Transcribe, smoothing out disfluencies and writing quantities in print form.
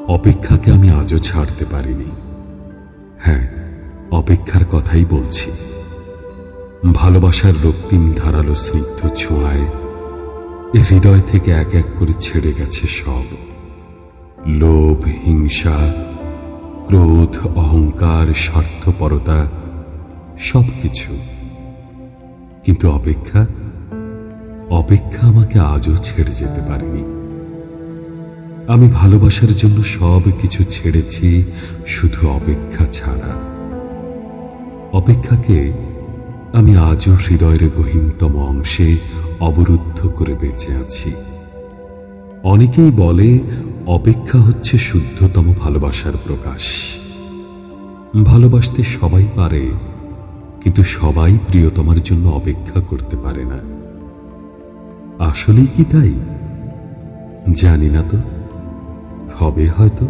অপেক্ষাকে আমি আজও ছাড়তে পারিনি। হ্যাঁ, অপেক্ষার কথাই বলছি। ভালোবাসার রক্তিম ধারালো স্নিগ্ধ ছোঁয়ায় হৃদয় থেকে এক এক করে ছেড়ে গেছে সব লোভ, হিংসা, ক্রোধ, অহংকার, স্বার্থপরতা, সবকিছু। কিন্তু অপেক্ষা আমাকে আজও ছেড়ে যেতে পারেনি। আমি ভালোবাসার জন্য সব কিছু ছেড়েছি, শুধু অপেক্ষা ছাড়া। অপেক্ষাকে আমি আজও হৃদয়ের গহীনতম অংশে অবরুদ্ধ করে বেঁচে আছি। অনেকেই বলে অপেক্ষা হচ্ছে শুদ্ধতম ভালোবাসার প্রকাশ। ভালোবাসতে সবাই পারে, কিন্তু সবাই প্রিয়তমার জন্য অপেক্ষা করতে পারে না। আসলেই কি তাই? জানি না তো, হবে হয়তো।